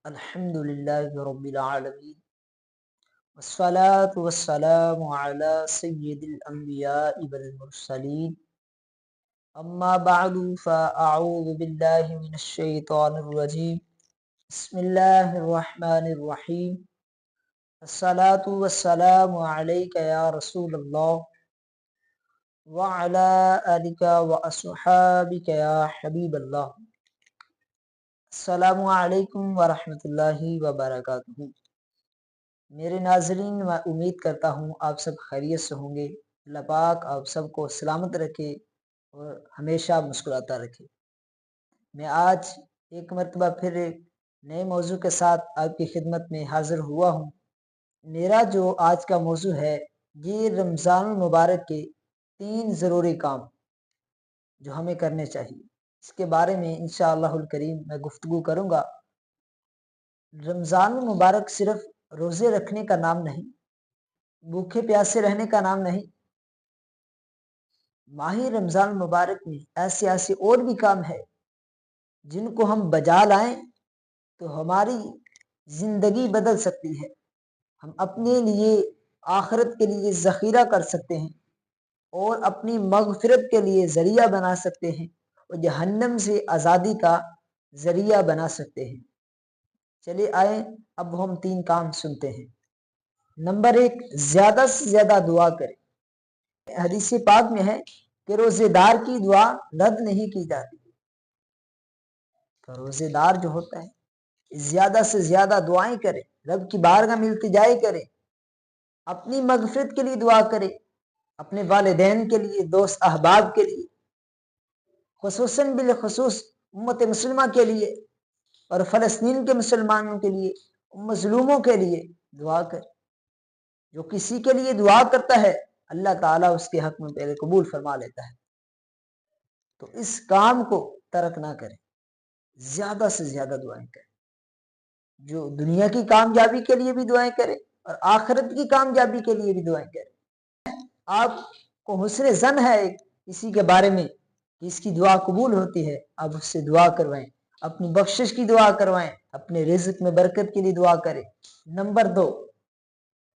الحمد للہ رب العالمین والصلاة والسلام علی سید الانبیاء والمرسلین اما بعد فاعوذ باللہ من الشیطان الرجیم بسم اللہ الرحمن الرحیم الصلاة والسلام علیک یا رسول اللہ وعلی آلک واصحابک یا حبیب اللہ۔ السلام علیکم ورحمۃ اللہ وبرکاتہ۔ میرے ناظرین، میں امید کرتا ہوں آپ سب خیریت سے ہوں گے۔ اللہ پاک آپ سب کو سلامت رکھے اور ہمیشہ مسکراتا رکھے۔ میں آج ایک مرتبہ پھر ایک نئے موضوع کے ساتھ آپ کی خدمت میں حاضر ہوا ہوں۔ میرا جو آج کا موضوع ہے یہ رمضان المبارک کے 3 ضروری کام جو ہمیں کرنے چاہیے، اس کے بارے میں انشاءاللہ الکریم میں گفتگو کروں گا۔ رمضان المبارک صرف روزے رکھنے کا نام نہیں، بھوکے پیاسے رہنے کا نام نہیں۔ ماہ رمضان المبارک میں ایسے اور بھی کام ہے جن کو ہم بجا لائیں تو ہماری زندگی بدل سکتی ہے۔ ہم اپنے لیے آخرت کے لیے ذخیرہ کر سکتے ہیں اور اپنی مغفرت کے لیے ذریعہ بنا سکتے ہیں اور جہنم سے آزادی کا ذریعہ بنا سکتے ہیں۔ چلے آئیں اب ہم 3 کام سنتے ہیں۔ نمبر 1، زیادہ سے زیادہ دعا کریں۔ حدیث پاک میں ہے کہ روزے دار کی دعا رد نہیں کی جاتی۔ تو روزے دار جو ہوتا ہے زیادہ سے زیادہ دعائیں کرے، رب کی بارگاہ میں التجائے کرے، اپنی مغفرت کے لیے دعا کرے، اپنے والدین کے لیے، دوست احباب کے لیے، خصوصاً بالخصوص امت مسلمہ کے لیے اور فلسطین کے مسلمانوں کے لیے، مظلوموں کے لیے دعا کرے۔ جو کسی کے لیے دعا کرتا ہے اللہ تعالیٰ اس کے حق میں پہلے قبول فرما لیتا ہے۔ تو اس کام کو ترک نہ کریں، زیادہ سے زیادہ دعائیں کریں۔ جو دنیا کی کامیابی کے لیے بھی دعائیں کریں اور آخرت کی کامیابی کے لیے بھی دعائیں کریں۔ آپ کو حسن ظن ہے کسی کے بارے میں کہ اس کی دعا قبول ہوتی ہے، آپ اس سے دعا کروائیں، اپنی بخشش کی دعا کروائیں، اپنے رزق میں برکت کے لیے دعا کریں۔ نمبر 2،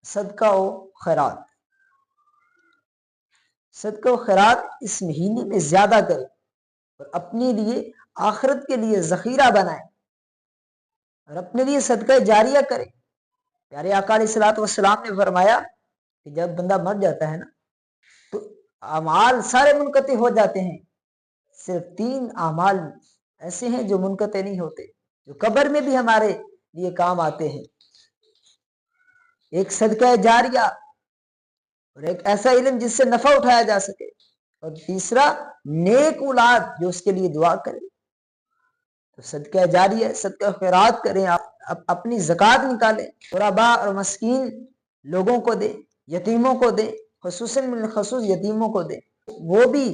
صدقہ و خیرات۔ صدقہ و خیرات اس مہینے میں زیادہ کریں اور اپنے لیے آخرت کے لیے ذخیرہ بنائیں اور اپنے لیے صدقہ جاریہ کریں۔ پیارے آقا علیہ الصلوۃ والسلام نے فرمایا کہ جب بندہ مر جاتا ہے نا تو اعمال سارے منقطع ہو جاتے ہیں، صرف 3 اعمال ایسے ہیں جو منقطع نہیں ہوتے، جو قبر میں بھی ہمارے لیے کام آتے ہیں۔ ایک صدقہ جاریہ اور ایک ایسا علم جس سے نفع اٹھایا جا سکے، اور تیسرا نیک اولاد جو اس کے لیے دعا کرے۔ تو صدقہ جاریہ، صدقہ خیرات کریں، آپ اپنی زکوٰۃ نکالیں، غرباء اور مسکین لوگوں کو دیں، یتیموں کو دیں، خصوصاً بالخصوص یتیموں کو دیں، وہ بھی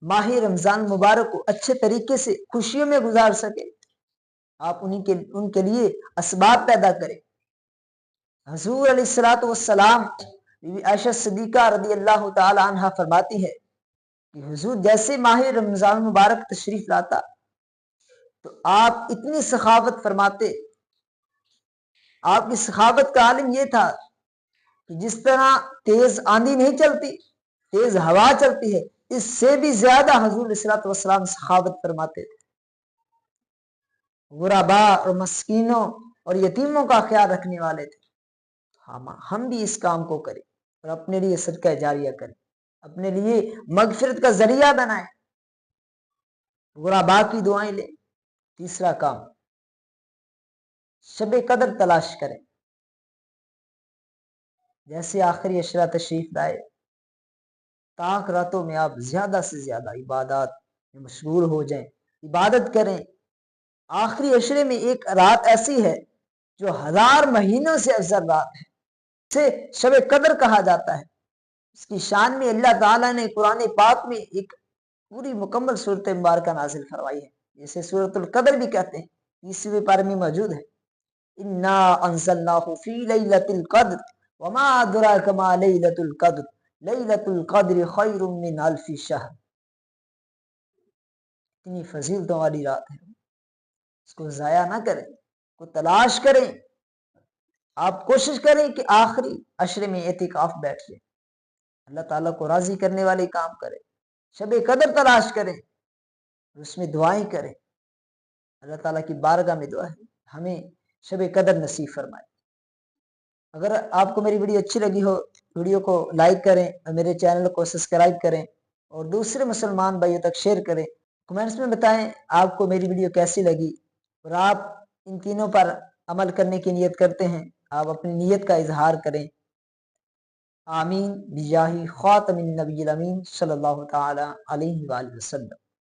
ماہ رمضان مبارک کو اچھے طریقے سے خوشیوں میں گزار سکے۔ آپ ان کے لیے اسباب پیدا کریں۔ حضور علیہ الصلوۃ والسلام بی بی عائشہ صدیقہ رضی اللہ تعالی عنہا فرماتی ہے کہ حضور جیسے ماہ رمضان مبارک تشریف لاتا تو آپ اتنی سخاوت فرماتے۔ آپ کی سخاوت کا عالم یہ تھا کہ جس طرح تیز آندھی نہیں چلتی، تیز ہوا چلتی ہے، اس سے بھی زیادہ حضور علیہ الصلوۃ والسلام سخاوت فرماتے تھے۔ غرباء اور مسکینوں اور یتیموں کا خیال رکھنے والے تھے۔ ہم بھی اس کام کو کریں اور اپنے لیے صدقہ جاریہ کریں، اپنے لیے مغفرت کا ذریعہ بنائیں، غرباء کی دعائیں لیں۔ تیسرا کام، شب قدر تلاش کریں۔ جیسے آخری اشرا تشریف لائے، طاق راتوں میں آپ زیادہ سے زیادہ عبادات میں مشغول ہو جائیں، عبادت کریں۔ آخری اشرے میں ایک رات ایسی ہے جو 1000 مہینوں سے افضل رات ہے، اسے شب قدر کہا جاتا ہے۔ اس کی شان میں اللہ تعالیٰ نے قرآن پاک میں ایک پوری مکمل صورت مبارکہ نازل فرمائی ہے، جسے سورۃ القدر بھی کہتے ہیں، 30ویں پارے میں موجود ہے۔ انا انزلناہ فی لیلۃ القدر وما ادراک ما لیلۃ القدر لیلۃ القدر خیر من الف شہر۔ اتنی فضیلتوں والی رات ہے، اس کو ضائع نہ کریں، کو تلاش کریں، آپ کوشش کریں کہ آخری عشرے میں اعتکاف بیٹھیں، اللہ تعالیٰ کو راضی کرنے والے کام کریں، شب قدر تلاش کریں، اس میں دعائیں کریں۔ اللہ تعالیٰ کی بارگاہ میں دعا ہے ہمیں شب قدر نصیب فرمائے۔ اگر آپ کو میری ویڈیو اچھی لگی ہو، ویڈیو کو لائک کریں اور میرے چینل کو سبسکرائب کریں اور دوسرے مسلمان بھائیوں تک شیئر کریں۔ کمنٹس میں بتائیں آپ کو میری ویڈیو کیسی لگی، اور آپ ان تینوں پر عمل کرنے کی نیت کرتے ہیں، آپ اپنی نیت کا اظہار کریں۔ آمین بجاہ خاتم النبی الامین صلی اللہ تعالی علیہ وآلہ وسلم۔